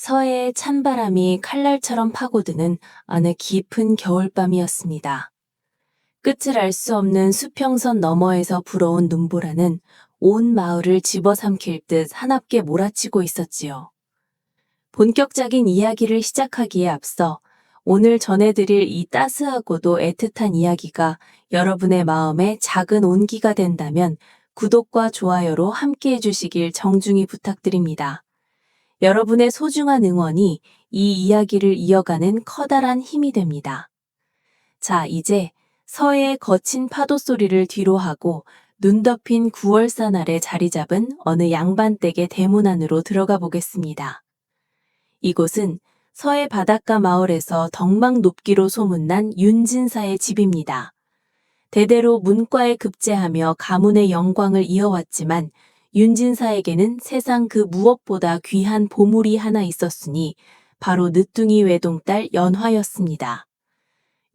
서해의 찬바람이 칼날처럼 파고드는 어느 깊은 겨울밤이었습니다. 끝을 알 수 없는 수평선 너머에서 불어온 눈보라는 온 마을을 집어삼킬 듯 사납게 몰아치고 있었지요. 본격적인 이야기를 시작하기에 앞서 오늘 전해드릴 이 따스하고도 애틋한 이야기가 여러분의 마음에 작은 온기가 된다면 구독과 좋아요로 함께 해주시길 정중히 부탁드립니다. 여러분의 소중한 응원이 이 이야기를 이어가는 커다란 힘이 됩니다. 자, 이제 서해의 거친 파도 소리를 뒤로하고 눈 덮인 9월산 아래 자리 잡은 어느 양반댁의 대문 안으로 들어가 보겠습니다. 이곳은 서해 바닷가 마을에서 덕망 높기로 소문난 윤진사의 집입니다. 대대로 문과에 급제하며 가문의 영광을 이어왔지만 윤진사에게는 세상 그 무엇보다 귀한 보물이 하나 있었으니 바로 늦둥이 외동딸 연화였습니다.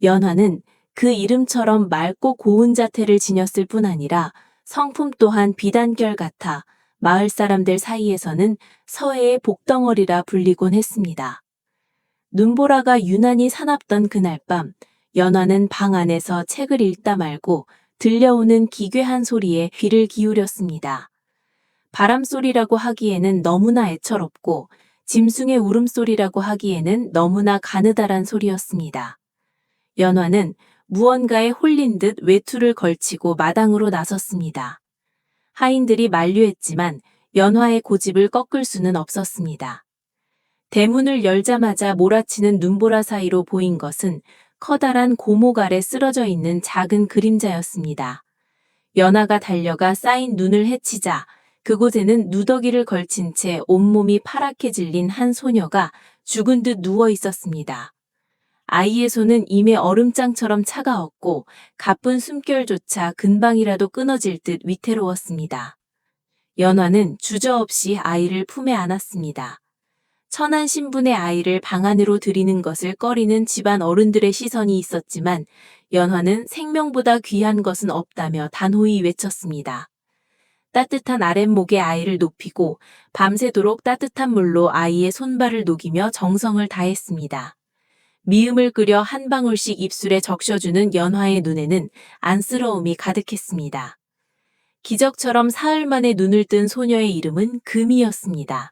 연화는 그 이름처럼 맑고 고운 자태를 지녔을 뿐 아니라 성품 또한 비단결 같아 마을 사람들 사이에서는 서해의 복덩어리라 불리곤 했습니다. 눈보라가 유난히 사납던 그날 밤, 연화는 방 안에서 책을 읽다 말고 들려오는 기괴한 소리에 귀를 기울였습니다. 바람소리라고 하기에는 너무나 애처롭고 짐승의 울음소리라고 하기에는 너무나 가느다란 소리였습니다. 연화는 무언가에 홀린 듯 외투를 걸치고 마당으로 나섰습니다. 하인들이 만류했지만 연화의 고집을 꺾을 수는 없었습니다. 대문을 열자마자 몰아치는 눈보라 사이로 보인 것은 커다란 고목 아래 쓰러져 있는 작은 그림자였습니다. 연화가 달려가 쌓인 눈을 헤치자 그곳에는 누더기를 걸친 채 온몸이 파랗게 질린 한 소녀가 죽은 듯 누워 있었습니다. 아이의 손은 임의 얼음장처럼 차가웠고 가쁜 숨결조차 금방이라도 끊어질 듯 위태로웠습니다. 연화는 주저없이 아이를 품에 안았습니다. 천한 신분의 아이를 방 안으로 들이는 것을 꺼리는 집안 어른들의 시선이 있었지만 연화는 생명보다 귀한 것은 없다며 단호히 외쳤습니다. 따뜻한 아랫목에 아이를 높이고 밤새도록 따뜻한 물로 아이의 손발을 녹이며 정성을 다했습니다. 미음을 끓여 한 방울씩 입술에 적셔주는 연화의 눈에는 안쓰러움이 가득했습니다. 기적처럼 사흘 만에 눈을 뜬 소녀의 이름은 금이었습니다.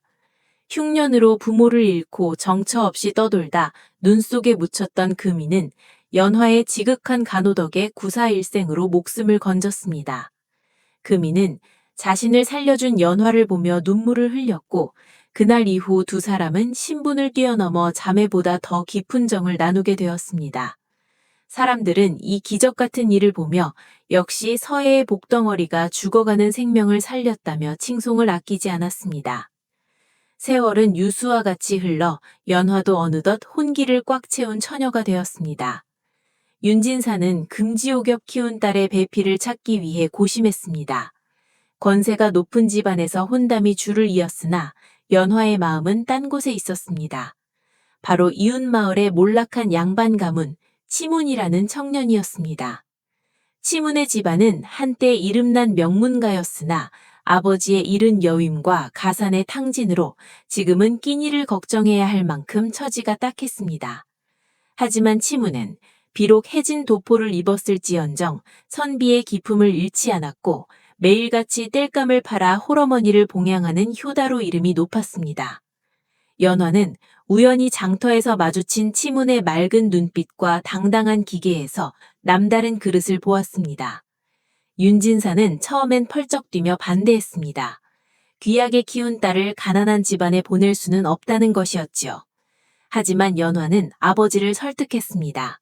흉년으로 부모를 잃고 정처 없이 떠돌다 눈 속에 묻혔던 금이는 연화의 지극한 간호 덕에 구사일생으로 목숨을 건졌습니다. 금이는 자신을 살려준 연화를 보며 눈물을 흘렸고 그날 이후 두 사람은 신분을 뛰어넘어 자매보다 더 깊은 정을 나누게 되었습니다. 사람들은 이 기적 같은 일을 보며 역시 서해의 복덩어리가 죽어가는 생명을 살렸다며 칭송을 아끼지 않았습니다. 세월은 유수와 같이 흘러 연화도 어느덧 혼기를 꽉 채운 처녀가 되었습니다. 윤진사는 금지옥엽 키운 딸의 배필을 찾기 위해 고심했습니다. 권세가 높은 집안에서 혼담이 줄을 이었으나 연화의 마음은 딴 곳에 있었습니다. 바로 이웃마을의 몰락한 양반 가문 치문이라는 청년이었습니다. 치문의 집안은 한때 이름난 명문가였으나 아버지의 이른 여윈과 가산의 탕진으로 지금은 끼니를 걱정해야 할 만큼 처지가 딱했습니다. 하지만 치문은 비록 해진 도포를 입었을지언정 선비의 기품을 잃지 않았고 매일같이 땔감을 팔아 홀어머니를 봉양하는 효다로 이름이 높았습니다. 연화는 우연히 장터에서 마주친 치문의 맑은 눈빛과 당당한 기계에서 남다른 그릇을 보았습니다. 윤진사는 처음엔 펄쩍 뛰며 반대했습니다. 귀하게 키운 딸을 가난한 집안에 보낼 수는 없다는 것이었지요. 하지만 연화는 아버지를 설득했습니다.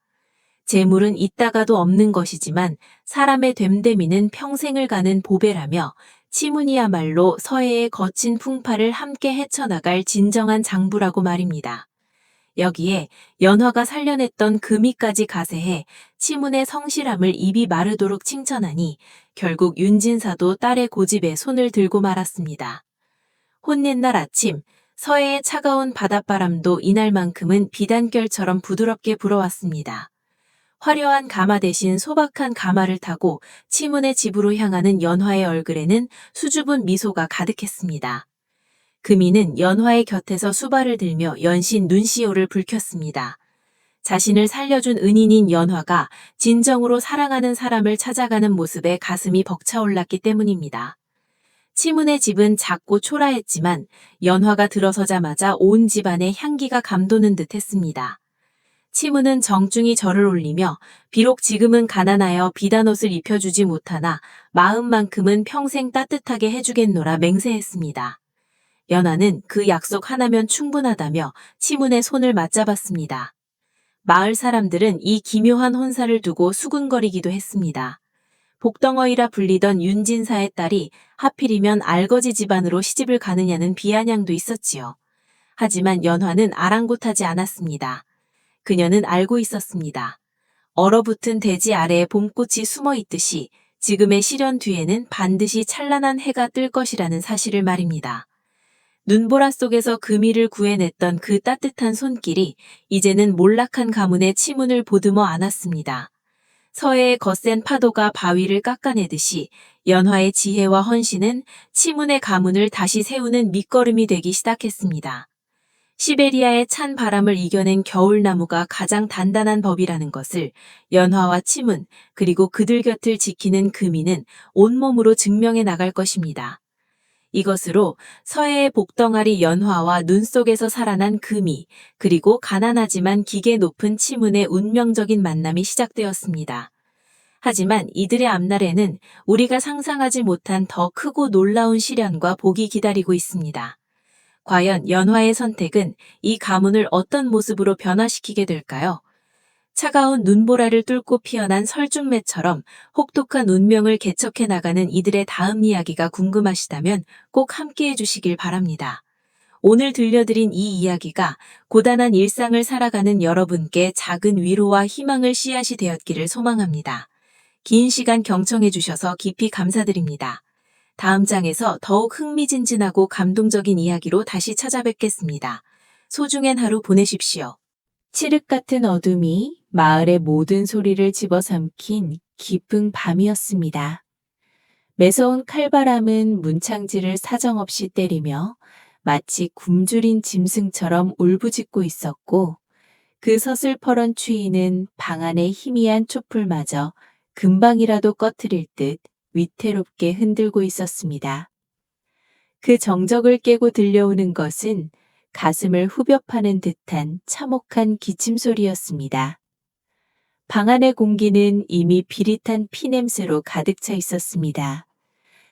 재물은 있다가도 없는 것이지만 사람의 됨됨이는 평생을 가는 보배라며 치문이야말로 서해의 거친 풍파를 함께 헤쳐나갈 진정한 장부라고 말입니다. 여기에 연화가 살려냈던 금이까지 가세해 치문의 성실함을 입이 마르도록 칭찬하니 결국 윤진사도 딸의 고집에 손을 들고 말았습니다. 혼낸날 아침 서해의 차가운 바닷바람도 이날만큼은 비단결처럼 부드럽게 불어왔습니다. 화려한 가마 대신 소박한 가마를 타고 치문의 집으로 향하는 연화의 얼굴에는 수줍은 미소가 가득했습니다. 금이는 연화의 곁에서 수발을 들며 연신 눈시울을 붉혔습니다. 자신을 살려준 은인인 연화가 진정으로 사랑하는 사람을 찾아가는 모습에 가슴이 벅차올랐기 때문입니다. 치문의 집은 작고 초라했지만 연화가 들어서자마자 온 집안에 향기가 감도는 듯 했습니다. 치문은 정중히 절을 올리며 비록 지금은 가난하여 비단옷을 입혀주지 못하나 마음만큼은 평생 따뜻하게 해주겠노라 맹세했습니다. 연화는 그 약속 하나면 충분하다며 치문의 손을 맞잡았습니다. 마을 사람들은 이 기묘한 혼사를 두고 수군거리기도 했습니다. 복덩어이라 불리던 윤진사의 딸이 하필이면 알거지 집안으로 시집을 가느냐는 비아냥도 있었지요. 하지만 연화는 아랑곳하지 않았습니다. 그녀는 알고 있었습니다. 얼어붙은 대지 아래에 봄꽃이 숨어 있듯이 지금의 시련 뒤에는 반드시 찬란한 해가 뜰 것이라는 사실을 말입니다. 눈보라 속에서 금이를 구해냈던 그 따뜻한 손길이 이제는 몰락한 가문의 치문을 보듬어 안았습니다. 서해의 거센 파도가 바위를 깎아내듯이 연화의 지혜와 헌신은 치문의 가문을 다시 세우는 밑거름이 되기 시작했습니다. 시베리아의 찬 바람을 이겨낸 겨울나무가 가장 단단한 법이라는 것을 연화와 치문 그리고 그들 곁을 지키는 금이는 온몸으로 증명해 나갈 것입니다. 이것으로 서해의 복덩아리 연화와 눈 속에서 살아난 금이 그리고 가난하지만 기계 높은 치문의 운명적인 만남이 시작되었습니다. 하지만 이들의 앞날에는 우리가 상상하지 못한 더 크고 놀라운 시련과 복이 기다리고 있습니다. 과연 연화의 선택은 이 가문을 어떤 모습으로 변화시키게 될까요? 차가운 눈보라를 뚫고 피어난 설중매처럼 혹독한 운명을 개척해 나가는 이들의 다음 이야기가 궁금하시다면 꼭 함께해 주시길 바랍니다. 오늘 들려드린 이 이야기가 고단한 일상을 살아가는 여러분께 작은 위로와 희망을 씨앗이 되었기를 소망합니다. 긴 시간 경청해 주셔서 깊이 감사드립니다. 다음 장에서 더욱 흥미진진하고 감동적인 이야기로 다시 찾아뵙겠습니다. 소중한 하루 보내십시오. 칠흑 같은 어둠이 마을의 모든 소리를 집어삼킨 깊은 밤이었습니다. 매서운 칼바람은 문창지를 사정없이 때리며 마치 굶주린 짐승처럼 울부짖고 있었고 그 서슬퍼런 추위는 방 안의 희미한 촛불마저 금방이라도 꺼트릴 듯 위태롭게 흔들고 있었습니다. 그 정적을 깨고 들려오는 것은 가슴을 후벼 파는 듯한 참혹한 기침소리였습니다. 방 안의 공기는 이미 비릿한 피냄새로 가득 차 있었습니다.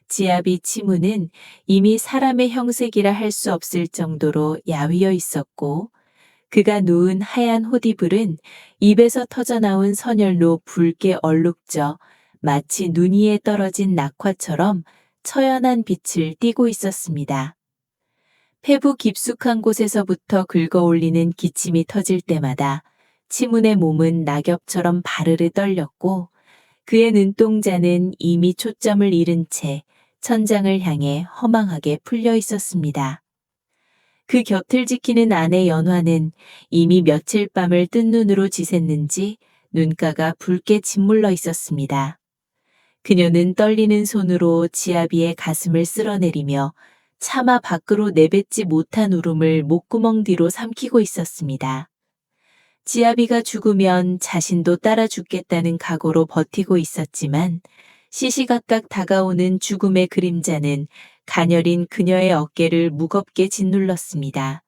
지아비 치무는 이미 사람의 형색이라 할 수 없을 정도로 야위어 있었고 그가 누운 하얀 호디불은 입에서 터져나온 선혈로 붉게 얼룩져 마치 눈 위에 떨어진 낙화처럼 처연한 빛을 띠고 있었습니다. 폐부 깊숙한 곳에서부터 긁어올리는 기침이 터질 때마다 치문의 몸은 낙엽처럼 바르르 떨렸고 그의 눈동자는 이미 초점을 잃은 채 천장을 향해 허망하게 풀려 있었습니다. 그 곁을 지키는 아내 연화는 이미 며칠 밤을 뜬 눈으로 지샜는지 눈가가 붉게 짓물러 있었습니다. 그녀는 떨리는 손으로 지아비의 가슴을 쓸어내리며 차마 밖으로 내뱉지 못한 울음을 목구멍 뒤로 삼키고 있었습니다. 지아비가 죽으면 자신도 따라 죽겠다는 각오로 버티고 있었지만 시시각각 다가오는 죽음의 그림자는 가녀린 그녀의 어깨를 무겁게 짓눌렀습니다.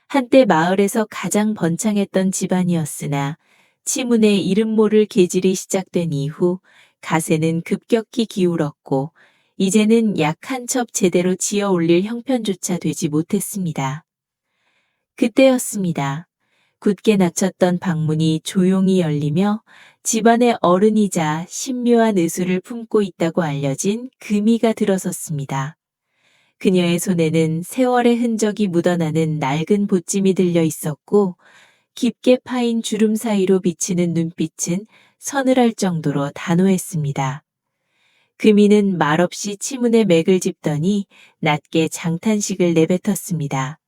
한때 마을에서 가장 번창했던 집안이었으나 치문의 이름 모를 계질이 시작된 이후 가세는 급격히 기울었고 이제는 약 한 첩 제대로 지어 올릴 형편조차 되지 못했습니다. 그때였습니다. 굳게 닫혔던 방문이 조용히 열리며 집안의 어른이자 신묘한 의술을 품고 있다고 알려진 금이가 들어섰습니다. 그녀의 손에는 세월의 흔적이 묻어나는 낡은 보찜이 들려 있었고 깊게 파인 주름 사이로 비치는 눈빛은 서늘할 정도로 단호했습니다. 금이는 말없이 치문의 맥을 짚더니 낮게 장탄식을 내뱉었습니다.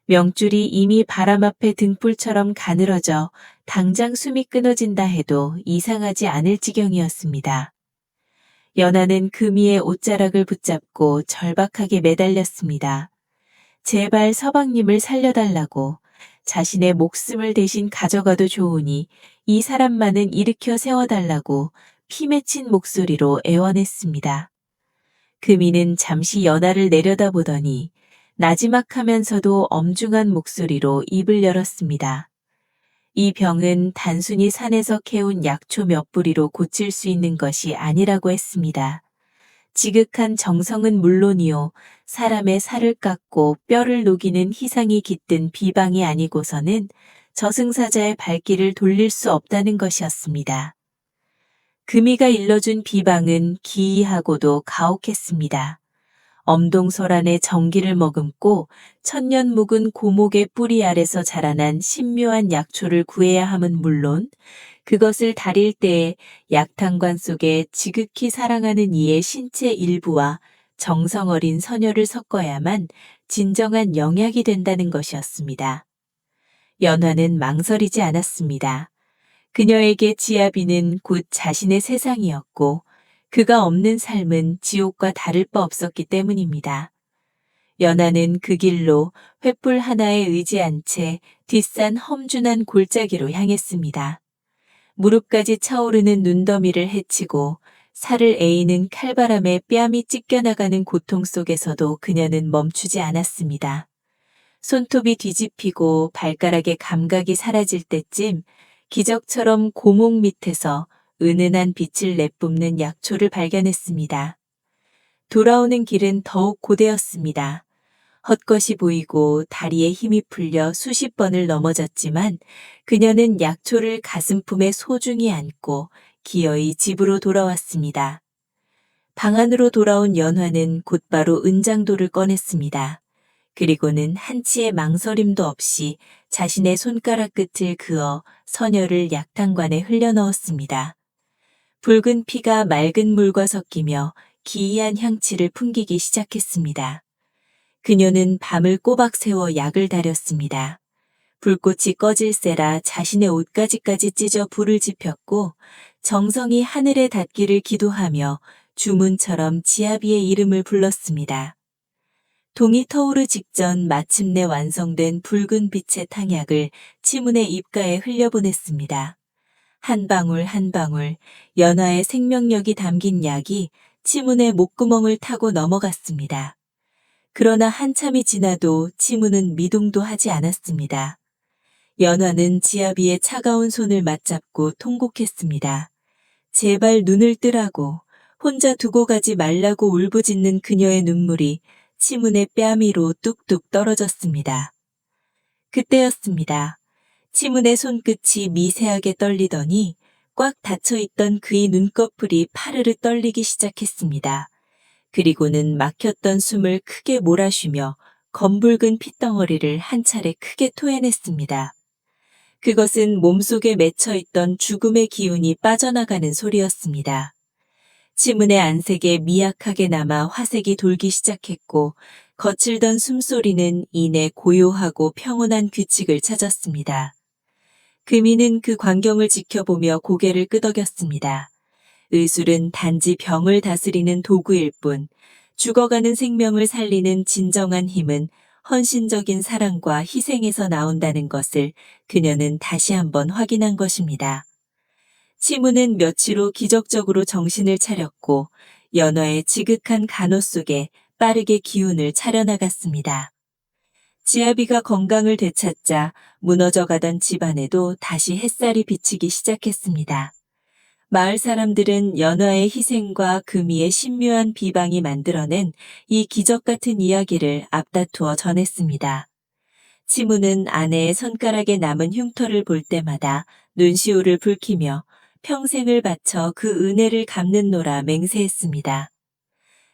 명줄이 이미 바람 앞에 등불처럼 가늘어져 당장 숨이 끊어진다 해도 이상하지 않을 지경이었습니다. 연하는 금이의 옷자락을 붙잡고 절박하게 매달렸습니다. 제발 서방님을 살려달라고, 자신의 목숨을 대신 가져가도 좋으니 이 사람만은 일으켜 세워달라고 피 맺힌 목소리로 애원했습니다. 금이는 잠시 연하를 내려다보더니 나지막하면서도 엄중한 목소리로 입을 열었습니다. 이 병은 단순히 산에서 캐온 약초 몇 뿌리로 고칠 수 있는 것이 아니라고 했습니다. 지극한 정성은 물론이요, 사람의 살을 깎고 뼈를 녹이는 희상이 깃든 비방이 아니고서는 저승사자의 발길을 돌릴 수 없다는 것이었습니다. 금이가 일러준 비방은 기이하고도 가혹했습니다. 엄동설 안에 정기를 머금고 천년 묵은 고목의 뿌리 아래서 자라난 신묘한 약초를 구해야 함은 물론 그것을 다릴 때에 약탕관 속에 지극히 사랑하는 이의 신체 일부와 정성 어린 선혈을 섞어야만 진정한 영약이 된다는 것이었습니다. 연화는 망설이지 않았습니다. 그녀에게 지아비는 곧 자신의 세상이었고 그가 없는 삶은 지옥과 다를 바 없었기 때문입니다. 연하는 그 길로 횃불 하나에 의지한 채 뒷산 험준한 골짜기로 향했습니다. 무릎까지 차오르는 눈더미를 헤치고 살을 에이는 칼바람에 뺨이 찢겨나가는 고통 속에서도 그녀는 멈추지 않았습니다. 손톱이 뒤집히고 발가락의 감각이 사라질 때쯤 기적처럼 고목 밑에서 은은한 빛을 내뿜는 약초를 발견했습니다. 돌아오는 길은 더욱 고되었습니다. 헛것이 보이고 다리에 힘이 풀려 수십 번을 넘어졌지만 그녀는 약초를 가슴품에 소중히 안고 기어이 집으로 돌아왔습니다. 방 안으로 돌아온 연화는 곧바로 은장도를 꺼냈습니다. 그리고는 한치의 망설임도 없이 자신의 손가락 끝을 그어 선혈을 약탕관에 흘려넣었습니다. 붉은 피가 맑은 물과 섞이며 기이한 향취를 풍기기 시작했습니다. 그녀는 밤을 꼬박 새워 약을 다렸습니다. 불꽃이 꺼질세라 자신의 옷가지까지 찢어 불을 지폈고 정성이 하늘에 닿기를 기도하며 주문처럼 지아비의 이름을 불렀습니다. 동이 터오르 직전 마침내 완성된 붉은 빛의 탕약을 치문의 입가에 흘려보냈습니다. 한 방울 한 방울 연화의 생명력이 담긴 약이 치문의 목구멍을 타고 넘어갔습니다. 그러나 한참이 지나도 치문은 미동도 하지 않았습니다. 연화는 지아비의 차가운 손을 맞잡고 통곡했습니다. 제발 눈을 뜨라고, 혼자 두고 가지 말라고 울부짖는 그녀의 눈물이 치문의 뺨위로 뚝뚝 떨어졌습니다. 그때였습니다. 치문의 손끝이 미세하게 떨리더니 꽉 닫혀있던 그의 눈꺼풀이 파르르 떨리기 시작했습니다. 그리고는 막혔던 숨을 크게 몰아쉬며 검붉은 핏덩어리를 한 차례 크게 토해냈습니다. 그것은 몸속에 맺혀있던 죽음의 기운이 빠져나가는 소리였습니다. 치문의 안색에 미약하게 남아 화색이 돌기 시작했고 거칠던 숨소리는 이내 고요하고 평온한 규칙을 찾았습니다. 금이는 그 광경을 지켜보며 고개를 끄덕였습니다. 의술은 단지 병을 다스리는 도구일 뿐 죽어가는 생명을 살리는 진정한 힘은 헌신적인 사랑과 희생에서 나온다는 것을 그녀는 다시 한번 확인한 것입니다. 치문은 며칠 후 기적적으로 정신을 차렸고 연화의 지극한 간호 속에 빠르게 기운을 차려나갔습니다. 지아비가 건강을 되찾자 무너져가던 집안에도 다시 햇살이 비치기 시작했습니다. 마을 사람들은 연화의 희생과 금이의 신묘한 비방이 만들어낸 이 기적 같은 이야기를 앞다투어 전했습니다. 치무는 아내의 손가락에 남은 흉터를 볼 때마다 눈시울을 붉히며 평생을 바쳐 그 은혜를 갚는노라 맹세했습니다.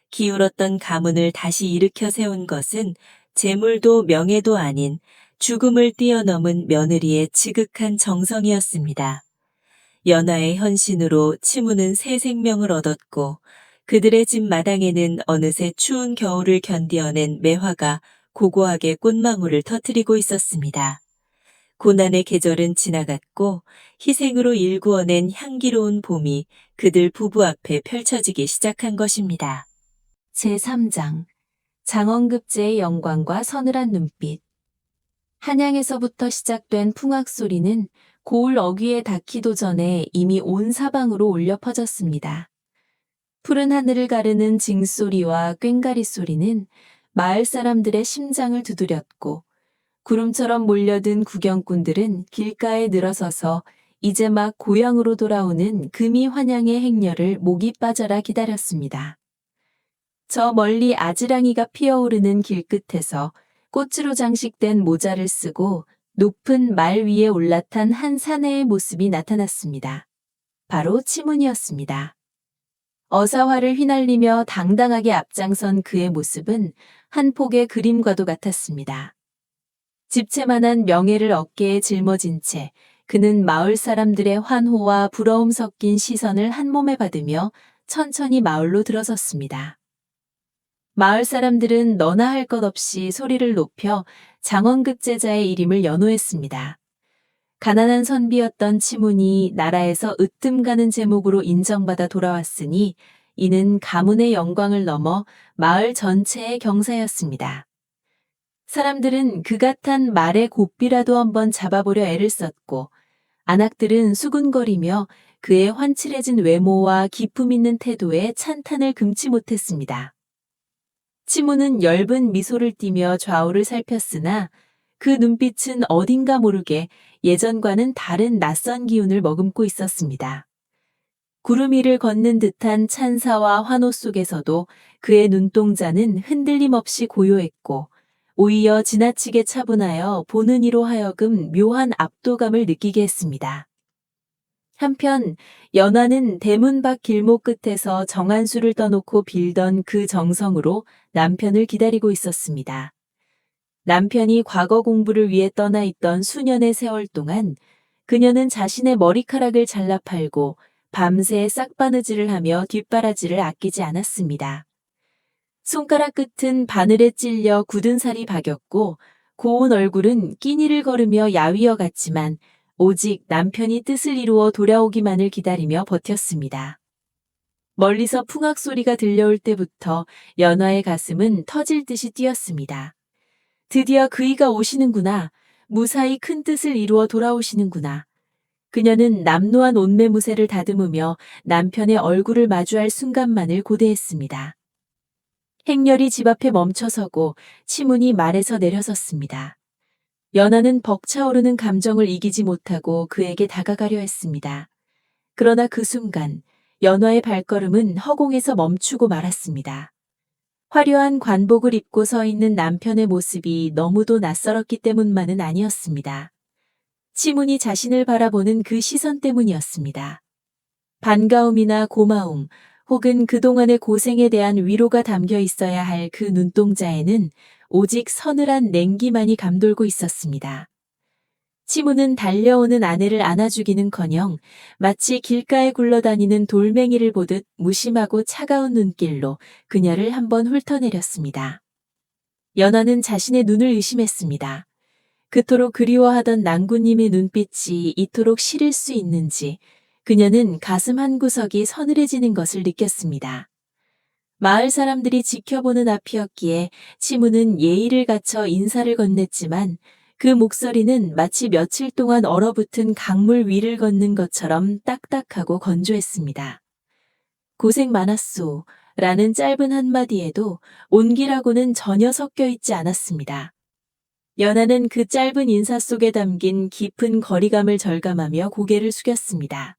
기울었던 가문을 다시 일으켜 세운 것은 재물도 명예도 아닌 죽음을 뛰어넘은 며느리의 지극한 정성이었습니다. 연하의 헌신으로 치무는 새 생명을 얻었고 그들의 집 마당에는 어느새 추운 겨울을 견디어낸 매화가 고고하게 꽃망울을 터뜨리고 있었습니다. 고난의 계절은 지나갔고 희생으로 일구어낸 향기로운 봄이 그들 부부 앞에 펼쳐지기 시작한 것입니다. 제3장 장원급제의 영광과 서늘한 눈빛. 한양에서부터 시작된 풍악 소리는 고을 어귀에 닿기도 전에 이미 온 사방으로 울려 퍼졌습니다. 푸른 하늘을 가르는 징소리와 꽹가리 소리는 마을 사람들의 심장을 두드렸고, 구름처럼 몰려든 구경꾼들은 길가에 늘어서서 이제 막 고향으로 돌아오는 금이 환양의 행렬을 목이 빠져라 기다렸습니다. 저 멀리 아지랑이가 피어오르는 길끝에서 꽃으로 장식된 모자를 쓰고 높은 말 위에 올라탄 한 사내의 모습이 나타났습니다. 바로 치문이었습니다. 어사화를 휘날리며 당당하게 앞장선 그의 모습은 한 폭의 그림과도 같았습니다. 집채만한 명예를 어깨에 짊어진 채 그는 마을 사람들의 환호와 부러움 섞인 시선을 한 몸에 받으며 천천히 마을로 들어섰습니다. 마을 사람들은 너나 할 것 없이 소리를 높여 장원급제자의 이름을 연호했습니다. 가난한 선비였던 치문이 나라에서 으뜸 가는 제목으로 인정받아 돌아왔으니 이는 가문의 영광을 넘어 마을 전체의 경사였습니다. 사람들은 그가 탄 말의 고삐라도 한번 잡아보려 애를 썼고 안악들은 수군거리며 그의 환칠해진 외모와 기품 있는 태도에 찬탄을 금치 못했습니다. 치문은 엷은 미소를 띠며 좌우를 살폈으나 그 눈빛은 어딘가 모르게 예전과는 다른 낯선 기운을 머금고 있었습니다. 구름 위를 걷는 듯한 찬사와 환호 속에서도 그의 눈동자는 흔들림 없이 고요했고 오히려 지나치게 차분하여 보는 이로 하여금 묘한 압도감을 느끼게 했습니다. 한편 연화는 대문 밖 길목 끝에서 정한수를 떠놓고 빌던 그 정성으로 남편을 기다리고 있었습니다. 남편이 과거 공부를 위해 떠나 있던 수년의 세월 동안 그녀는 자신의 머리카락을 잘라 팔고 밤새 싹바느질을 하며 뒷바라지를 아끼지 않았습니다. 손가락 끝은 바늘에 찔려 굳은 살이 박였고 고운 얼굴은 끼니를 거르며 야위어 갔지만 오직 남편이 뜻을 이루어 돌아오기만을 기다리며 버텼습니다. 멀리서 풍악 소리가 들려올 때부터 연화의 가슴은 터질 듯이 뛰었습니다. 드디어 그이가 오시는구나. 무사히 큰 뜻을 이루어 돌아오시는구나. 그녀는 남노한 온매무새를 다듬으며 남편의 얼굴을 마주할 순간만을 고대했습니다. 행렬이 집 앞에 멈춰서고 치문이 말에서 내려섰습니다. 연하는 벅차오르는 감정을 이기지 못하고 그에게 다가가려 했습니다. 그러나 그 순간 연화의 발걸음은 허공에서 멈추고 말았습니다. 화려한 관복을 입고 서 있는 남편의 모습이 너무도 낯설었기 때문만은 아니었습니다. 치문이 자신을 바라보는 그 시선 때문이었습니다. 반가움이나 고마움, 혹은 그동안의 고생에 대한 위로가 담겨 있어야 할 그 눈동자에는 오직 서늘한 냉기만이 감돌고 있었습니다. 치문은 달려오는 아내를 안아주기는커녕 마치 길가에 굴러다니는 돌멩이를 보듯 무심하고 차가운 눈길로 그녀를 한번 훑어내렸습니다. 연하는 자신의 눈을 의심했습니다. 그토록 그리워하던 낭구님의 눈빛이 이토록 시릴 수 있는지 그녀는 가슴 한구석이 서늘해지는 것을 느꼈습니다. 마을 사람들이 지켜보는 앞이었기에 치문은 예의를 갖춰 인사를 건넸지만 그 목소리는 마치 며칠 동안 얼어붙은 강물 위를 걷는 것처럼 딱딱하고 건조했습니다. 고생 많았소 라는 짧은 한마디에도 온기라고는 전혀 섞여 있지 않았습니다. 연하는 그 짧은 인사 속에 담긴 깊은 거리감을 절감하며 고개를 숙였습니다.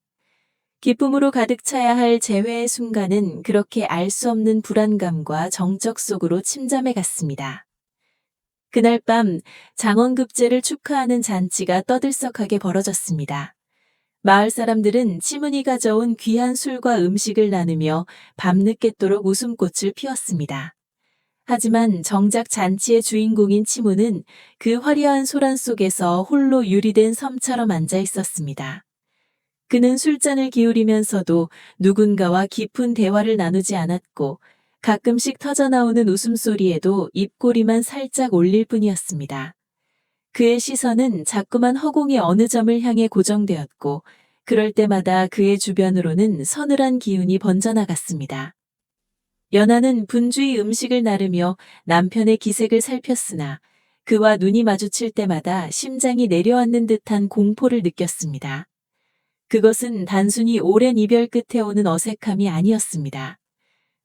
기쁨으로 가득 차야 할 재회의 순간은 그렇게 알 수 없는 불안감과 정적 속으로 침잠해 갔습니다. 그날 밤 장원급제를 축하하는 잔치가 떠들썩하게 벌어졌습니다. 마을 사람들은 치문이 가져온 귀한 술과 음식을 나누며 밤늦게도록 웃음꽃을 피웠습니다. 하지만 정작 잔치의 주인공인 치문은 그 화려한 소란 속에서 홀로 유리된 섬처럼 앉아 있었습니다. 그는 술잔을 기울이면서도 누군가와 깊은 대화를 나누지 않았고 가끔씩 터져나오는 웃음소리에도 입꼬리만 살짝 올릴 뿐이었습니다. 그의 시선은 자꾸만 허공의 어느 점을 향해 고정되었고 그럴 때마다 그의 주변으로는 서늘한 기운이 번져나갔습니다. 연하는 분주히 음식을 나르며 남편의 기색을 살폈으나 그와 눈이 마주칠 때마다 심장이 내려앉는 듯한 공포를 느꼈습니다. 그것은 단순히 오랜 이별 끝에 오는 어색함이 아니었습니다.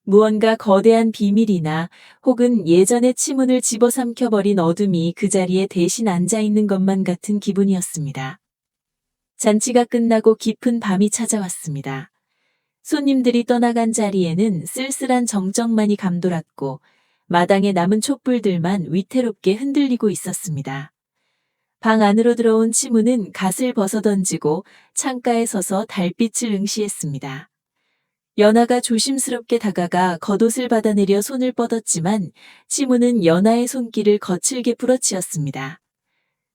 무언가 거대한 비밀이나 혹은 예전의 치문을 집어삼켜버린 어둠이 그 자리에 대신 앉아 있는 것만 같은 기분이었습니다. 잔치가 끝나고 깊은 밤이 찾아왔습니다. 손님들이 떠나간 자리에는 쓸쓸한 정적만이 감돌았고 마당에 남은 촛불들만 위태롭게 흔들리고 있었습니다. 방 안으로 들어온 치무는 갓을 벗어던지고 창가에 서서 달빛을 응시했습니다. 연하가 조심스럽게 다가가 겉옷을 받아내려 손을 뻗었지만 치무는 연하의 손길을 거칠게 부러치었습니다.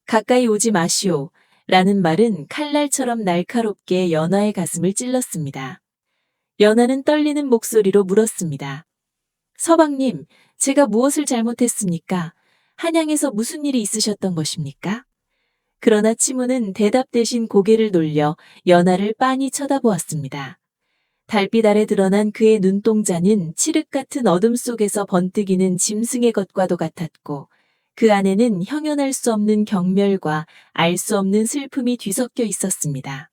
가까이 오지 마시오. 라는 말은 칼날처럼 날카롭게 연하의 가슴을 찔렀습니다. 연하는 떨리는 목소리로 물었습니다. 서방님, 제가 무엇을 잘못했습니까? 한양에서 무슨 일이 있으셨던 것입니까? 그러나 치무는 대답 대신 고개를 돌려 연하를 빤히 쳐다보았습니다. 달빛 아래 드러난 그의 눈동자는 칠흑 같은 어둠 속에서 번뜩이는 짐승의 것과도 같았고 그 안에는 형연할 수 없는 경멸과 알 수 없는 슬픔이 뒤섞여 있었습니다.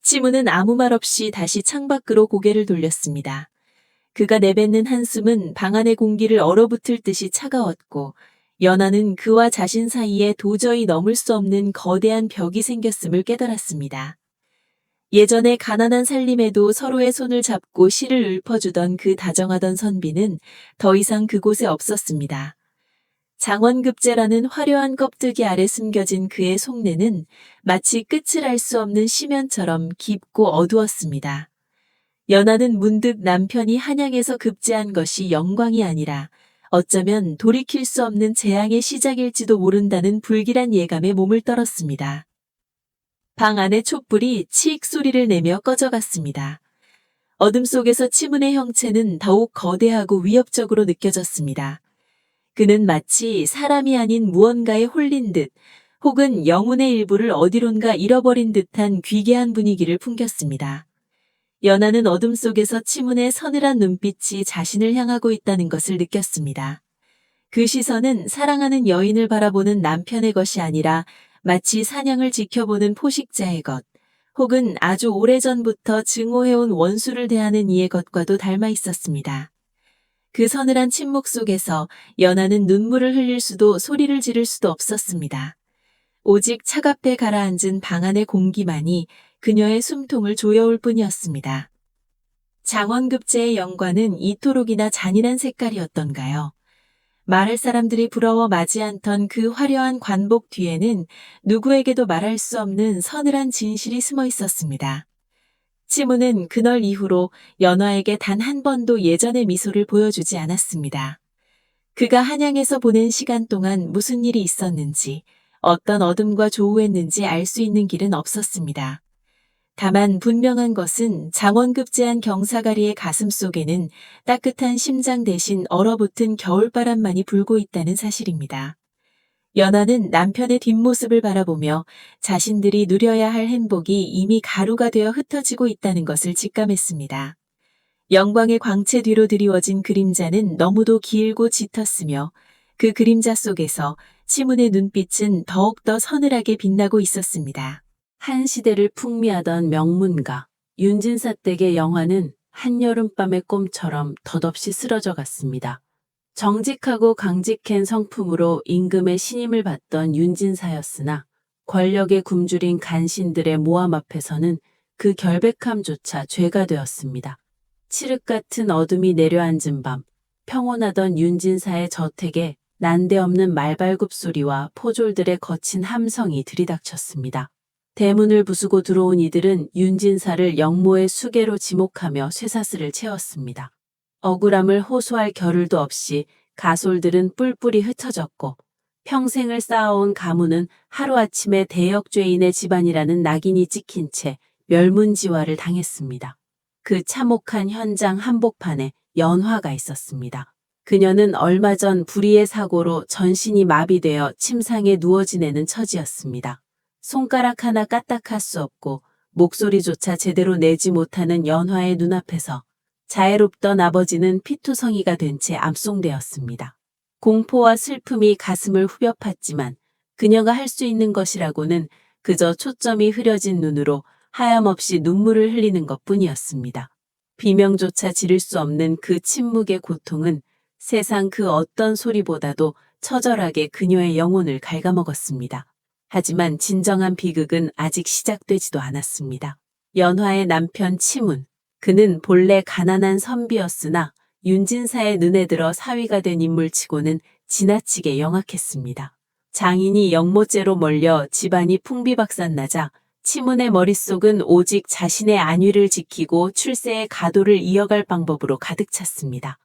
치무는 아무 말 없이 다시 창밖으로 고개를 돌렸습니다. 그가 내뱉는 한숨은 방 안의 공기를 얼어붙을 듯이 차가웠고 연하는 그와 자신 사이에 도저히 넘을 수 없는 거대한 벽이 생겼음을 깨달았습니다. 예전에 가난한 살림에도 서로의 손을 잡고 시를 읊어주던 그 다정하던 선비는 더 이상 그곳에 없었습니다. 장원급제라는 화려한 껍데기 아래 숨겨진 그의 속내는 마치 끝을 알 수 없는 심연처럼 깊고 어두웠습니다. 연하는 문득 남편이 한양에서 급제한 것이 영광이 아니라 어쩌면 돌이킬 수 없는 재앙의 시작일지도 모른다는 불길한 예감에 몸을 떨었습니다. 방 안의 촛불이 치익 소리를 내며 꺼져갔습니다. 어둠 속에서 치문의 형체는 더욱 거대하고 위협적으로 느껴졌습니다. 그는 마치 사람이 아닌 무언가에 홀린 듯 혹은 영혼의 일부를 어디론가 잃어버린 듯한 귀괴한 분위기를 풍겼습니다. 연하는 어둠 속에서 치문의 서늘한 눈빛이 자신을 향하고 있다는 것을 느꼈습니다. 그 시선은 사랑하는 여인을 바라보는 남편의 것이 아니라 마치 사냥을 지켜보는 포식자의 것, 혹은 아주 오래전부터 증오해온 원수를 대하는 이의 것과도 닮아 있었습니다. 그 서늘한 침묵 속에서 연하는 눈물을 흘릴 수도 소리를 지를 수도 없었습니다. 오직 차갑게 가라앉은 방 안의 공기만이 그녀의 숨통을 조여올 뿐이었습니다. 장원급제의 영관은 이토록이나 잔인한 색깔이었던가요? 말할 사람들이 부러워 마지 않던 그 화려한 관복 뒤에는 누구에게도 말할 수 없는 서늘한 진실이 숨어 있었습니다. 치무는 그날 이후로 연화에게 단 한 번도 예전의 미소를 보여주지 않았습니다. 그가 한양에서 보낸 시간 동안 무슨 일이 있었는지, 어떤 어둠과 조우했는지 알 수 있는 길은 없었습니다. 다만 분명한 것은 장원급제한 경사가리의 가슴 속에는 따뜻한 심장 대신 얼어붙은 겨울바람만이 불고 있다는 사실입니다. 연하는 남편의 뒷모습을 바라보며 자신들이 누려야 할 행복이 이미 가루가 되어 흩어지고 있다는 것을 직감했습니다. 영광의 광채 뒤로 드리워진 그림자는 너무도 길고 짙었으며 그 그림자 속에서 치문의 눈빛은 더욱더 서늘하게 빛나고 있었습니다. 한 시대를 풍미하던 명문가 윤진사 댁의 영화는 한여름밤의 꿈처럼 덧없이 쓰러져 갔습니다. 정직하고 강직한 성품으로 임금의 신임을 받던 윤진사였으나 권력에 굶주린 간신들의 모함 앞에서는 그 결백함조차 죄가 되었습니다. 칠흑 같은 어둠이 내려앉은 밤, 평온하던 윤진사의 저택에 난데없는 말발굽 소리와 포졸들의 거친 함성이 들이닥쳤습니다. 대문을 부수고 들어온 이들은 윤진사를 영모의 수계로 지목하며 쇠사슬을 채웠습니다. 억울함을 호소할 겨를도 없이 가솔들은 뿔뿔이 흩어졌고 평생을 쌓아온 가문은 하루아침에 대역죄인의 집안이라는 낙인이 찍힌 채 멸문지화를 당했습니다. 그 참혹한 현장 한복판에 연화가 있었습니다. 그녀는 얼마 전 불의의 사고로 전신이 마비되어 침상에 누워 지내는 처지였습니다. 손가락 하나 까딱할 수 없고 목소리조차 제대로 내지 못하는 연화의 눈앞에서 자애롭던 아버지는 피투성이가 된 채 암송되었습니다. 공포와 슬픔이 가슴을 후벼 팠지만 그녀가 할 수 있는 것이라고는 그저 초점이 흐려진 눈으로 하염없이 눈물을 흘리는 것뿐이었습니다. 비명조차 지를 수 없는 그 침묵의 고통은 세상 그 어떤 소리보다도 처절하게 그녀의 영혼을 갉아먹었습니다. 하지만 진정한 비극은 아직 시작되지도 않았습니다. 연화의 남편 치문. 그는 본래 가난한 선비였으나 윤진사의 눈에 들어 사위가 된 인물치고는 지나치게 영악했습니다. 장인이 영모죄로 몰려 집안이 풍비박산나자 치문의 머릿속은 오직 자신의 안위를 지키고 출세의 가도를 이어갈 방법으로 가득 찼습니다.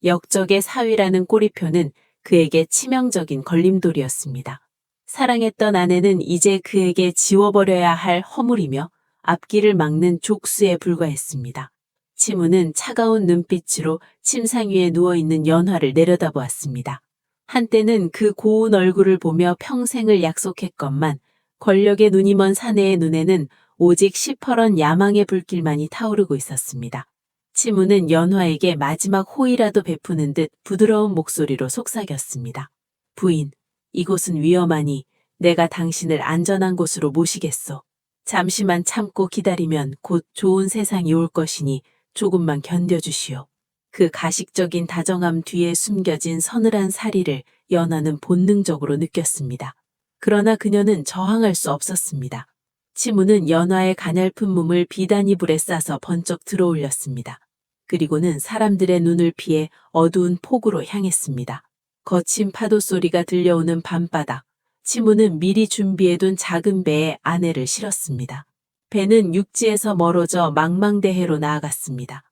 역적의 사위라는 꼬리표는 그에게 치명적인 걸림돌이었습니다. 사랑했던 아내는 이제 그에게 지워버려야 할 허물이며 앞길을 막는 족수에 불과했습니다. 치무는 차가운 눈빛으로 침상 위에 누워있는 연화를 내려다보았습니다. 한때는 그 고운 얼굴을 보며 평생을 약속했건만 권력의 눈이 먼 사내의 눈에는 오직 시퍼런 야망의 불길만이 타오르고 있었습니다. 치무는 연화에게 마지막 호의라도 베푸는 듯 부드러운 목소리로 속삭였습니다. 부인, 이곳은 위험하니 내가 당신을 안전한 곳으로 모시겠소. 잠시만 참고 기다리면 곧 좋은 세상이 올 것이니 조금만 견뎌주시오. 그 가식적인 다정함 뒤에 숨겨진 서늘한 사리를 연화는 본능적으로 느꼈습니다. 그러나 그녀는 저항할 수 없었습니다. 치무는 연화의 가냘픈 몸을 비단이 불에 싸서 번쩍 들어올렸습니다. 그리고는 사람들의 눈을 피해 어두운 폭으로 향했습니다. 거친 파도 소리가 들려오는 밤바다. 치무는 미리 준비해둔 작은 배에 아내를 실었습니다. 배는 육지에서 멀어져 망망대해로 나아갔습니다.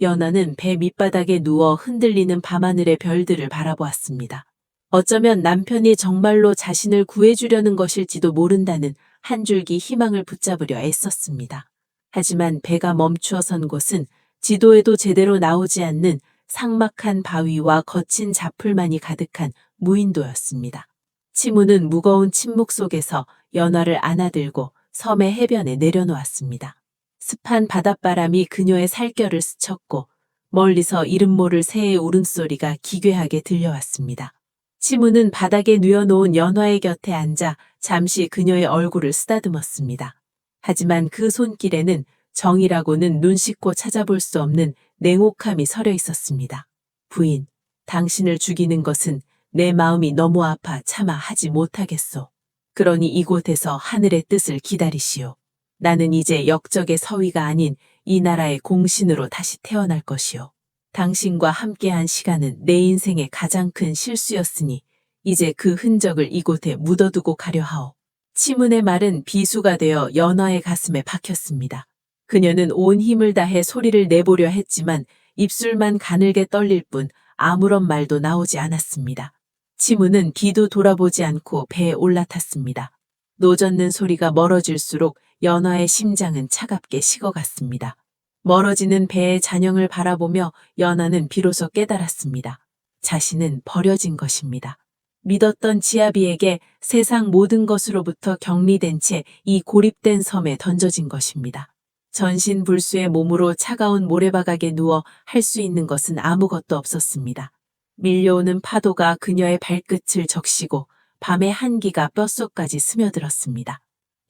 연화는 배 밑바닥에 누워 흔들리는 밤하늘의 별들을 바라보았습니다. 어쩌면 남편이 정말로 자신을 구해주려는 것일지도 모른다는 한 줄기 희망을 붙잡으려 애썼습니다. 하지만 배가 멈추어 선 곳은 지도에도 제대로 나오지 않는 삭막한 바위와 거친 자풀만이 가득한 무인도였습니다. 치무는 무거운 침묵 속에서 연화를 안아들고 섬의 해변에 내려놓았습니다. 습한 바닷바람이 그녀의 살결을 스쳤고 멀리서 이름 모를 새의 울음소리가 기괴하게 들려왔습니다. 치무는 바닥에 뉘어놓은 연화의 곁에 앉아 잠시 그녀의 얼굴을 쓰다듬었습니다. 하지만 그 손길에는 정이라고는 눈 씻고 찾아볼 수 없는 냉혹함이 서려 있었습니다. 부인, 당신을 죽이는 것은 내 마음이 너무 아파 차마 하지 못하겠소. 그러니 이곳에서 하늘의 뜻을 기다리시오. 나는 이제 역적의 서위가 아닌 이 나라의 공신으로 다시 태어날 것이오. 당신과 함께한 시간은 내 인생의 가장 큰 실수였으니 이제 그 흔적을 이곳에 묻어두고 가려 하오. 치문의 말은 비수가 되어 연화의 가슴에 박혔습니다. 그녀는 온 힘을 다해 소리를 내보려 했지만 입술만 가늘게 떨릴 뿐 아무런 말도 나오지 않았습니다. 치무는 뒤도 돌아보지 않고 배에 올라탔습니다. 노젓는 소리가 멀어질수록 연화의 심장은 차갑게 식어갔습니다. 멀어지는 배의 잔영을 바라보며 연화는 비로소 깨달았습니다. 자신은 버려진 것입니다. 믿었던 지아비에게 세상 모든 것으로부터 격리된 채 이 고립된 섬에 던져진 것입니다. 전신불수의 몸으로 차가운 모래바닥에 누워 할 수 있는 것은 아무것도 없었습니다. 밀려오는 파도가 그녀의 발끝을 적시고 밤의 한기가 뼛속까지 스며들었습니다.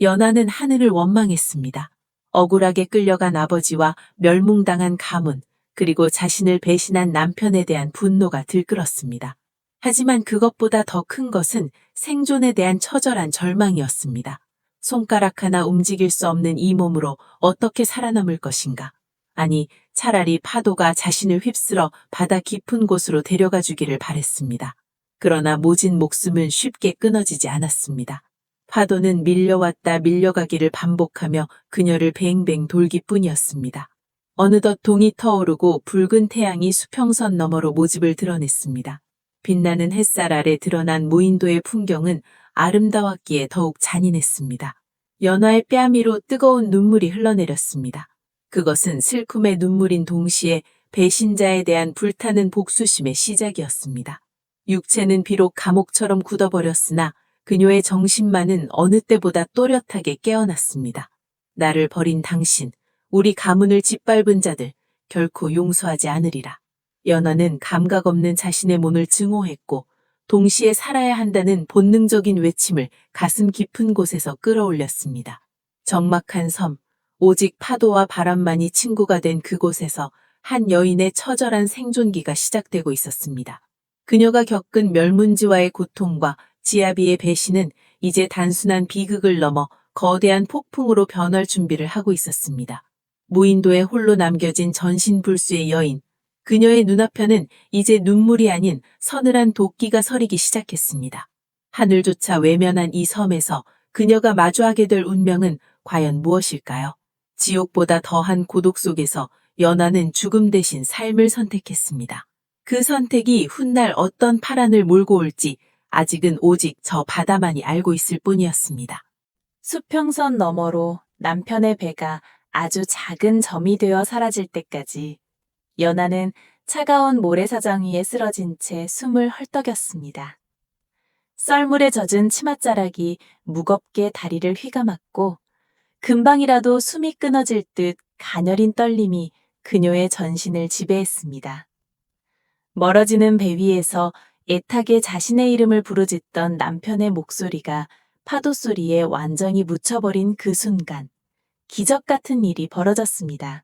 연화는 하늘을 원망했습니다. 억울하게 끌려간 아버지와 멸뭉당한 가문, 그리고 자신을 배신한 남편에 대한 분노가 들끓었습니다. 하지만 그것보다 더 큰 것은 생존에 대한 처절한 절망이었습니다. 손가락 하나 움직일 수 없는 이 몸으로 어떻게 살아남을 것인가? 아니, 차라리 파도가 자신을 휩쓸어 바다 깊은 곳으로 데려가 주기를 바랬습니다. 그러나 모진 목숨은 쉽게 끊어지지 않았습니다. 파도는 밀려왔다 밀려가기를 반복하며 그녀를 뱅뱅 돌기뿐이었습니다. 어느덧 동이 터오르고 붉은 태양이 수평선 너머로 모습을 드러냈습니다. 빛나는 햇살 아래 드러난 무인도의 풍경은 아름다웠기에 더욱 잔인했습니다. 연화의 뺨위로 뜨거운 눈물이 흘러내렸습니다. 그것은 슬픔의 눈물인 동시에 배신자에 대한 불타는 복수심의 시작이었습니다. 육체는 비록 감옥처럼 굳어버렸으나 그녀의 정신만은 어느 때보다 또렷하게 깨어났습니다. 나를 버린 당신, 우리 가문을 짓밟은 자들, 결코 용서하지 않으리라. 연하는 감각 없는 자신의 몸을 증오했고 동시에 살아야 한다는 본능적인 외침을 가슴 깊은 곳에서 끌어올렸습니다. 적막한 섬, 오직 파도와 바람만이 친구가 된 그곳에서 한 여인의 처절한 생존기가 시작되고 있었습니다. 그녀가 겪은 멸문지와의 고통과 지아비의 배신은 이제 단순한 비극을 넘어 거대한 폭풍으로 변할 준비를 하고 있었습니다. 무인도에 홀로 남겨진 전신불수의 여인, 그녀의 눈앞에는 이제 눈물이 아닌 서늘한 도끼가 서리기 시작했습니다. 하늘조차 외면한 이 섬에서 그녀가 마주하게 될 운명은 과연 무엇일까요? 지옥보다 더한 고독 속에서 연하는 죽음 대신 삶을 선택했습니다. 그 선택이 훗날 어떤 파란을 몰고 올지 아직은 오직 저 바다만이 알고 있을 뿐이었습니다. 수평선 너머로 남편의 배가 아주 작은 점이 되어 사라질 때까지 연하는 차가운 모래사장 위에 쓰러진 채 숨을 헐떡였습니다. 썰물에 젖은 치맛자락이 무겁게 다리를 휘감았고 금방이라도 숨이 끊어질 듯 가녀린 떨림이 그녀의 전신을 지배했습니다. 멀어지는 배 위에서 애타게 자신의 이름을 부르짖던 남편의 목소리가 파도 소리에 완전히 묻혀버린 그 순간 기적 같은 일이 벌어졌습니다.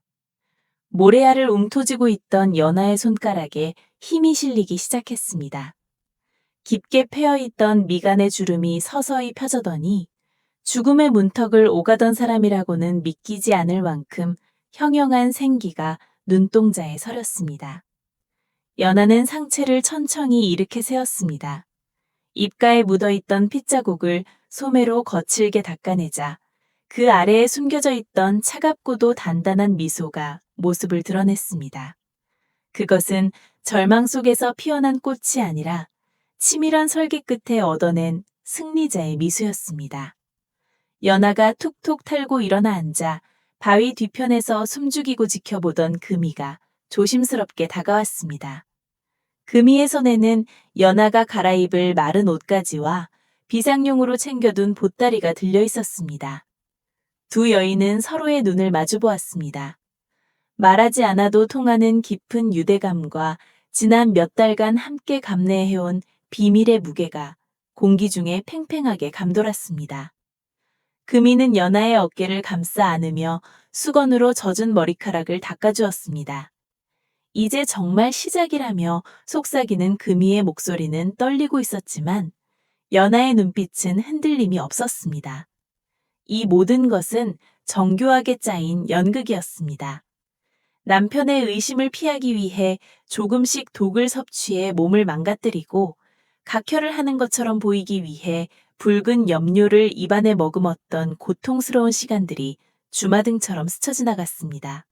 모래알을 움켜쥐고 있던 연하의 손가락에 힘이 실리기 시작했습니다. 깊게 패여있던 미간의 주름이 서서히 펴져더니 죽음의 문턱을 오가던 사람이라고는 믿기지 않을 만큼 형형한 생기가 눈동자에 서렸습니다. 연하는 상체를 천천히 일으켜 세웠습니다. 입가에 묻어있던 핏자국을 소매로 거칠게 닦아내자 그 아래에 숨겨져 있던 차갑고도 단단한 미소가 모습을 드러냈습니다. 그것은 절망 속에서 피어난 꽃이 아니라 치밀한 설계 끝에 얻어낸 승리자의 미소였습니다. 연하가 툭툭 탈고 일어나 앉아 바위 뒤편에서 숨죽이고 지켜보던 금이가 조심스럽게 다가왔습니다. 금이의 손에는 연하가 갈아입을 마른 옷가지와 비상용으로 챙겨둔 보따리가 들려 있었습니다. 두 여인은 서로의 눈을 마주보았습니다. 말하지 않아도 통하는 깊은 유대감과 지난 몇 달간 함께 감내해온 비밀의 무게가 공기 중에 팽팽하게 감돌았습니다. 금이는 연하의 어깨를 감싸 안으며 수건으로 젖은 머리카락을 닦아주었습니다. 이제 정말 시작이라며 속삭이는 금이의 목소리는 떨리고 있었지만 연하의 눈빛은 흔들림이 없었습니다. 이 모든 것은 정교하게 짜인 연극이었습니다. 남편의 의심을 피하기 위해 조금씩 독을 섭취해 몸을 망가뜨리고 각혈을 하는 것처럼 보이기 위해 붉은 염료를 입안에 머금었던 고통스러운 시간들이 주마등처럼 스쳐 지나갔습니다.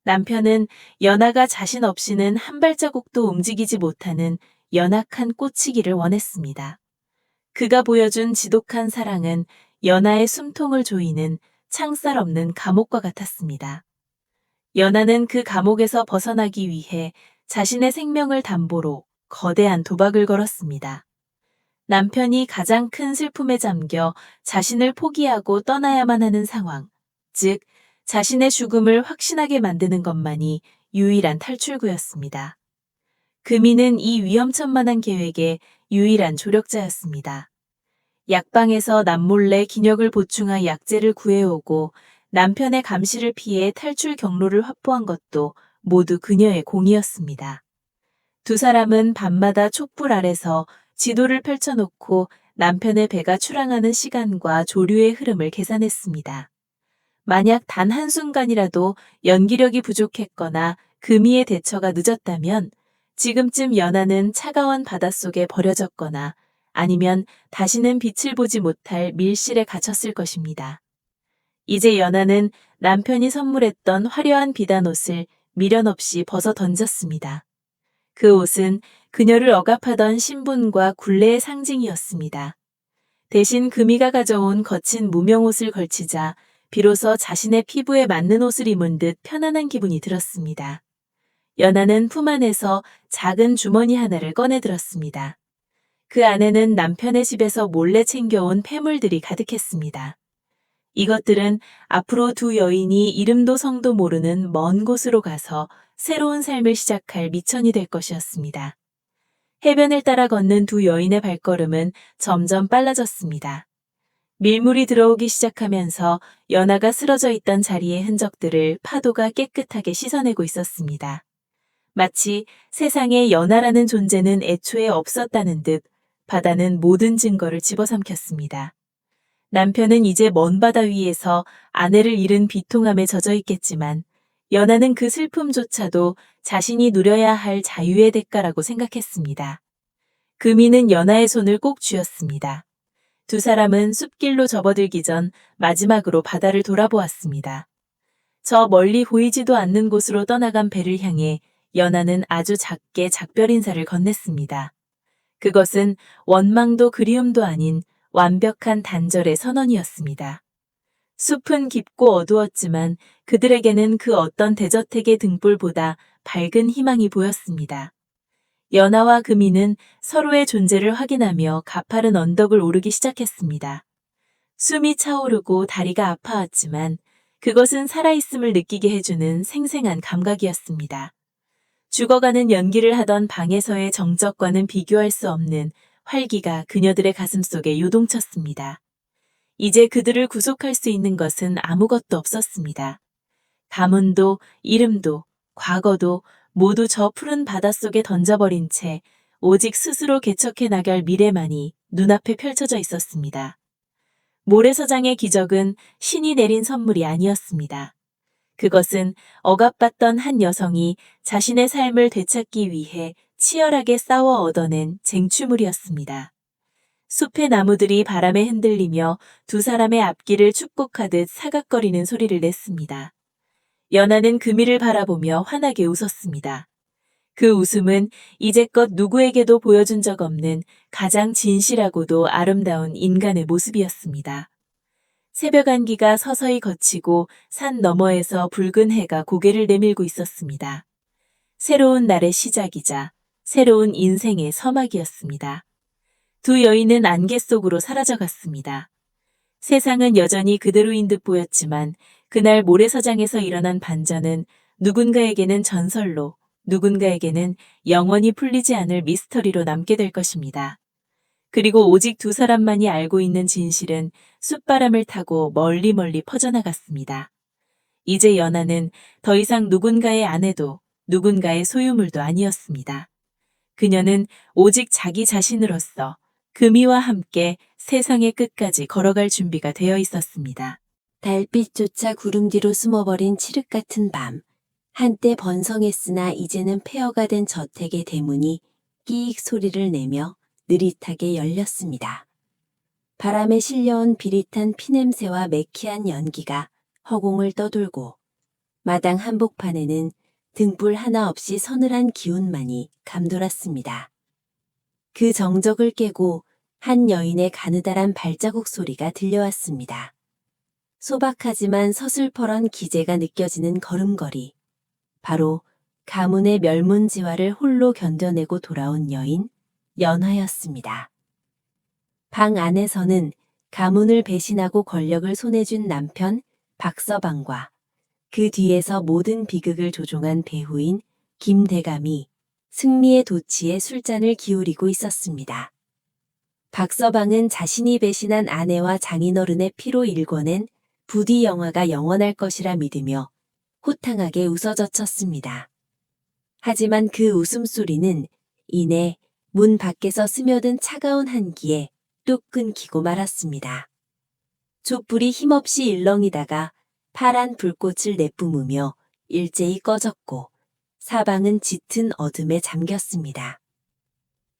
남편은 연하가 자신 없이는 한 발자국도 움직이지 못하는 연약한 꽃이기를 원했습니다. 그가 보여준 지독한 사랑은 연하의 숨통을 조이는 창살 없는 감옥과 같았습니다. 연하는 그 감옥에서 벗어나기 위해 자신의 생명을 담보로 거대한 도박을 걸었습니다. 남편이 가장 큰 슬픔에 잠겨 자신을 포기하고 떠나야만 하는 상황, 즉 자신의 죽음을 확신하게 만드는 것만이 유일한 탈출구였습니다. 금이는 이 위험천만한 계획의 유일한 조력자였습니다. 약방에서 남몰래 기력을 보충할 약재를 구해오고 남편의 감시를 피해 탈출 경로를 확보한 것도 모두 그녀의 공이었습니다. 두 사람은 밤마다 촛불 아래서 지도를 펼쳐놓고 남편의 배가 출항하는 시간과 조류의 흐름을 계산했습니다. 만약 단 한순간이라도 연기력이 부족했거나 금이의 대처가 늦었다면 지금쯤 연하는 차가운 바닷속에 버려졌거나 아니면 다시는 빛을 보지 못할 밀실에 갇혔을 것입니다. 이제 연하는 남편이 선물했던 화려한 비단옷을 미련 없이 벗어 던졌습니다. 그 옷은 그녀를 억압하던 신분과 굴레의 상징이었습니다. 대신 금이가 가져온 거친 무명옷을 걸치자 비로소 자신의 피부에 맞는 옷을 입은 듯 편안한 기분이 들었습니다. 연하는 품 안에서 작은 주머니 하나를 꺼내 들었습니다. 그 안에는 남편의 집에서 몰래 챙겨온 폐물들이 가득했습니다. 이것들은 앞으로 두 여인이 이름도 성도 모르는 먼 곳으로 가서 새로운 삶을 시작할 미천이 될 것이었습니다. 해변을 따라 걷는 두 여인의 발걸음은 점점 빨라졌습니다. 밀물이 들어오기 시작하면서 연하가 쓰러져 있던 자리의 흔적들을 파도가 깨끗하게 씻어내고 있었습니다. 마치 세상에 연하라는 존재는 애초에 없었다는 듯 바다는 모든 증거를 집어삼켰습니다. 남편은 이제 먼 바다 위에서 아내를 잃은 비통함에 젖어 있겠지만 연하는 그 슬픔조차도 자신이 누려야 할 자유의 대가라고 생각했습니다. 금이는 연하의 손을 꼭 쥐었습니다. 두 사람은 숲길로 접어들기 전 마지막으로 바다를 돌아보았습니다. 저 멀리 보이지도 않는 곳으로 떠나간 배를 향해 연하는 아주 작게 작별 인사를 건넸습니다. 그것은 원망도 그리움도 아닌 완벽한 단절의 선언이었습니다. 숲은 깊고 어두웠지만 그들에게는 그 어떤 대저택의 등불보다 밝은 희망이 보였습니다. 연하와 금이는 서로의 존재를 확인하며 가파른 언덕을 오르기 시작했습니다. 숨이 차오르고 다리가 아파왔지만 그것은 살아있음을 느끼게 해주는 생생한 감각이었습니다. 죽어가는 연기를 하던 방에서의 정적과는 비교할 수 없는 활기가 그녀들의 가슴속에 요동쳤습니다. 이제 그들을 구속할 수 있는 것은 아무것도 없었습니다. 가문도 이름도 과거도 모두 저 푸른 바닷속에 던져버린 채 오직 스스로 개척해 나갈 미래만이 눈앞에 펼쳐져 있었습니다. 모래서장의 기적은 신이 내린 선물이 아니었습니다. 그것은 억압받던 한 여성이 자신의 삶을 되찾기 위해 치열하게 싸워 얻어낸 쟁취물이었습니다. 숲의 나무들이 바람에 흔들리며 두 사람의 앞길을 축복하듯 사각거리는 소리를 냈습니다. 연하는 금이를 바라보며 환하게 웃었습니다. 그 웃음은 이제껏 누구에게도 보여준 적 없는 가장 진실하고도 아름다운 인간의 모습이었습니다. 새벽 안기가 서서히 걷히고 산 너머에서 붉은 해가 고개를 내밀고 있었습니다. 새로운 날의 시작이자 새로운 인생의 서막이었습니다. 두 여인은 안개 속으로 사라져갔습니다. 세상은 여전히 그대로인 듯 보였지만 그날 모래사장에서 일어난 반전은 누군가에게는 전설로, 누군가에게는 영원히 풀리지 않을 미스터리로 남게 될 것입니다. 그리고 오직 두 사람만이 알고 있는 진실은 숲바람을 타고 멀리 퍼져나갔습니다. 이제 연하는 더 이상 누군가의 아내도 누군가의 소유물도 아니었습니다. 그녀는 오직 자기 자신으로서 금이와 함께 세상의 끝까지 걸어갈 준비가 되어 있었습니다. 달빛조차 구름 뒤로 숨어버린 칠흑 같은 밤. 한때 번성했으나 이제는 폐허가 된 저택의 대문이 끼익 소리를 내며 느릿하게 열렸습니다. 바람에 실려온 비릿한 피냄새와 매캐한 연기가 허공을 떠돌고 마당 한복판에는 등불 하나 없이 서늘한 기운만이 감돌았습니다. 그 정적을 깨고 한 여인의 가느다란 발자국 소리가 들려왔습니다. 소박하지만 서슬퍼런 기재가 느껴지는 걸음걸이. 바로 가문의 멸문지화를 홀로 견뎌내고 돌아온 여인 연하였습니다. 방 안에서는 가문을 배신하고 권력을 손에 쥔 남편 박서방과 그 뒤에서 모든 비극을 조종한 배후인 김대감이 승리의 도치에 술잔을 기울이고 있었습니다. 박서방은 자신이 배신한 아내와 장인어른의 피로 일궈낸 부디 영화가 영원할 것이라 믿으며 호탕하게 웃어젖혔습니다. 하지만 그 웃음소리는 이내 문 밖에서 스며든 차가운 한기에 뚝 끊기고 말았습니다. 촛불이 힘없이 일렁이다가 파란 불꽃을 내뿜으며 일제히 꺼졌고 사방은 짙은 어둠에 잠겼습니다.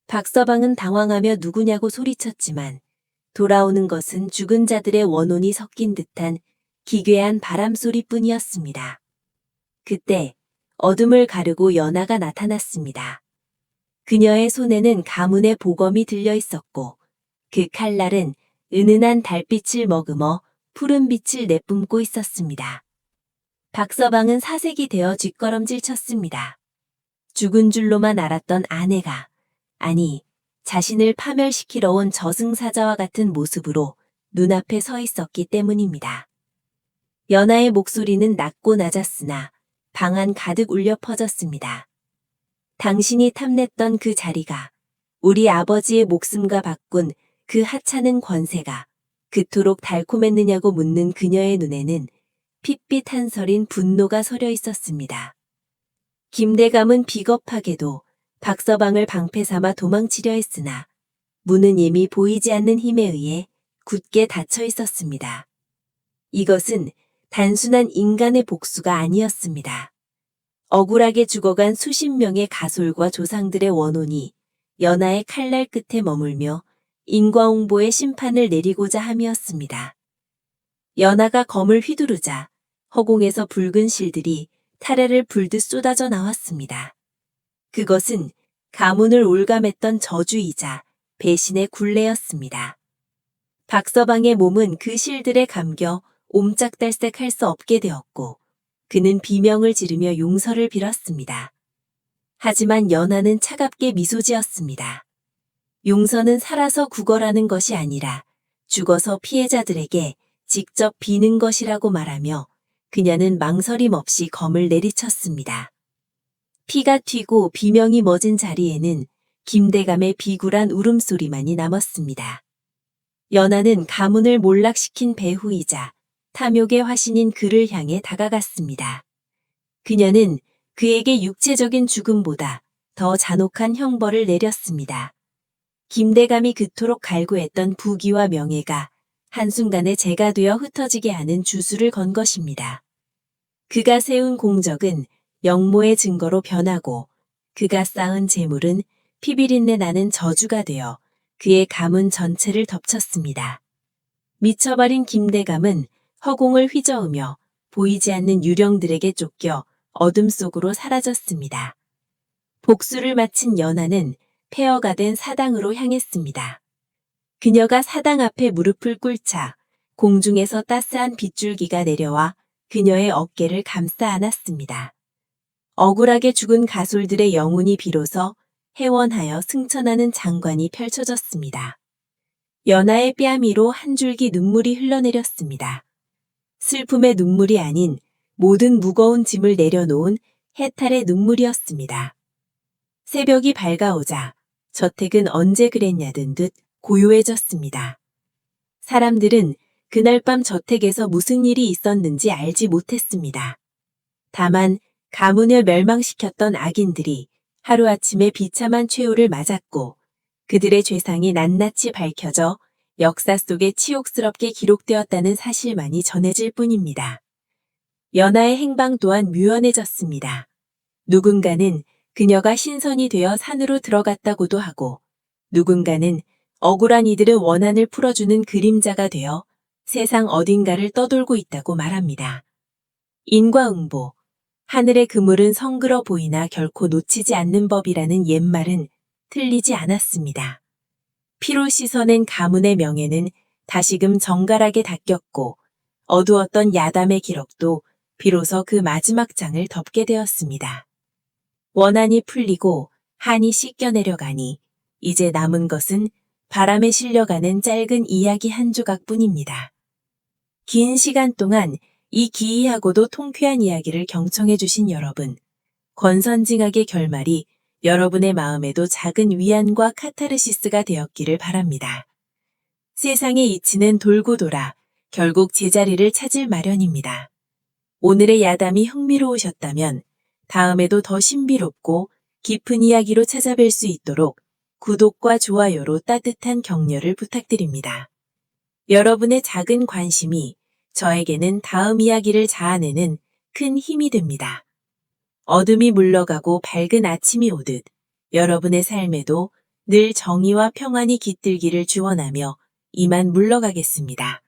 박서방은 당황하며 누구냐고 소리쳤지만 돌아오는 것은 죽은 자들의 원혼이 섞인 듯한 기괴한 바람소리뿐이었습니다. 그때 어둠을 가르고 연하가 나타났습니다. 그녀의 손에는 가문의 보검이 들려 있었고 그 칼날은 은은한 달빛을 머금어 푸른 빛을 내뿜고 있었습니다. 박서방은 사색이 되어 뒷걸음질 쳤습니다. 죽은 줄로만 알았던 아내가, 아니 자신을 파멸시키러 온 저승사자와 같은 모습으로 눈앞에 서 있었기 때문입니다. 연아의 목소리는 낮고 낮았으나 방 안 가득 울려 퍼졌습니다. 당신이 탐냈던 그 자리가, 우리 아버지의 목숨과 바꾼 그 하찮은 권세가 그토록 달콤했느냐고 묻는 그녀의 눈에는 핏빛 한설인 분노가 서려 있었습니다. 김대감은 비겁하게도 박서방을 방패 삼아 도망치려 했으나 문은 이미 보이지 않는 힘에 의해 굳게 닫혀 있었습니다. 이것은 단순한 인간의 복수가 아니었습니다. 억울하게 죽어간 수십 명의 가솔과 조상들의 원혼이 연하의 칼날 끝에 머물며 인과응보의 심판을 내리고자 함이었습니다. 연하가 검을 휘두르자 허공에서 붉은 실들이 타래를 불듯 쏟아져 나왔습니다. 그것은 가문을 올감했던 저주이자 배신의 굴레였습니다. 박서방의 몸은 그 실들에 감겨 옴짝달싹할 수 없게 되었고 그는 비명을 지르며 용서를 빌었습니다. 하지만 연하는 차갑게 미소 지었습니다. 용서는 살아서 구걸하는 것이 아니라 죽어서 피해자들에게 직접 비는 것이라고 말하며 그녀는 망설임 없이 검을 내리쳤습니다. 피가 튀고 비명이 멎은 자리에는 김대감의 비굴한 울음소리만이 남았습니다. 연하는 가문을 몰락시킨 배후이자 탐욕의 화신인 그를 향해 다가갔습니다. 그녀는 그에게 육체적인 죽음보다 더 잔혹한 형벌을 내렸습니다. 김대감이 그토록 갈구했던 부귀와 명예가 한순간에 재가 되어 흩어지게 하는 주술을 건 것입니다. 그가 세운 공적은 영모의 증거로 변하고 그가 쌓은 재물은 피비린내 나는 저주가 되어 그의 가문 전체를 덮쳤습니다. 미쳐버린 김대감은 허공을 휘저으며 보이지 않는 유령들에게 쫓겨 어둠 속으로 사라졌습니다. 복수를 마친 연하는 폐허가 된 사당으로 향했습니다. 그녀가 사당 앞에 무릎을 꿇자 공중에서 따스한 빗줄기가 내려와 그녀의 어깨를 감싸 안았습니다. 억울하게 죽은 가솔들의 영혼이 비로소 해원하여 승천하는 장관이 펼쳐졌습니다. 연하의 뺨 위로 한 줄기 눈물이 흘러내렸습니다. 슬픔의 눈물이 아닌 모든 무거운 짐을 내려놓은 해탈의 눈물이었습니다. 새벽이 밝아오자 저택은 언제 그랬냐던 듯 고요해졌습니다. 사람들은 그날 밤 저택에서 무슨 일이 있었는지 알지 못했습니다. 다만 가문을 멸망시켰던 악인들이 하루아침에 비참한 최후를 맞았고 그들의 죄상이 낱낱이 밝혀져 역사 속에 치욕스럽게 기록되었다는 사실만이 전해질 뿐입니다. 연하의 행방 또한 묘연해졌습니다. 누군가는 그녀가 신선이 되어 산으로 들어갔다고도 하고 누군가는 억울한 이들의 원한을 풀어주는 그림자가 되어 세상 어딘가를 떠돌고 있다고 말합니다. 인과응보, 하늘의 그물은 성그러 보이나 결코 놓치지 않는 법이라는 옛말은 틀리지 않았습니다. 피로 씻어낸 가문의 명예는 다시금 정갈하게 닦였고 어두웠던 야담의 기록도 비로소 그 마지막 장을 덮게 되었습니다. 원한이 풀리고 한이 씻겨 내려가니 이제 남은 것은 바람에 실려가는 짧은 이야기 한 조각뿐입니다. 긴 시간 동안 이 기이하고도 통쾌한 이야기를 경청해 주신 여러분, 권선징악의 결말이 여러분의 마음에도 작은 위안과 카타르시스가 되었기를 바랍니다. 세상의 이치는 돌고 돌아 결국 제자리를 찾을 마련입니다. 오늘의 야담이 흥미로우셨다면 다음에도 더 신비롭고 깊은 이야기로 찾아뵐 수 있도록 구독과 좋아요로 따뜻한 격려를 부탁드립니다. 여러분의 작은 관심이 저에게는 다음 이야기를 자아내는 큰 힘이 됩니다. 어둠이 물러가고 밝은 아침이 오듯 여러분의 삶에도 늘 정의와 평안이 깃들기를 축원하며 이만 물러가겠습니다.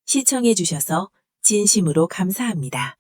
시청해 주셔서 진심으로 감사합니다.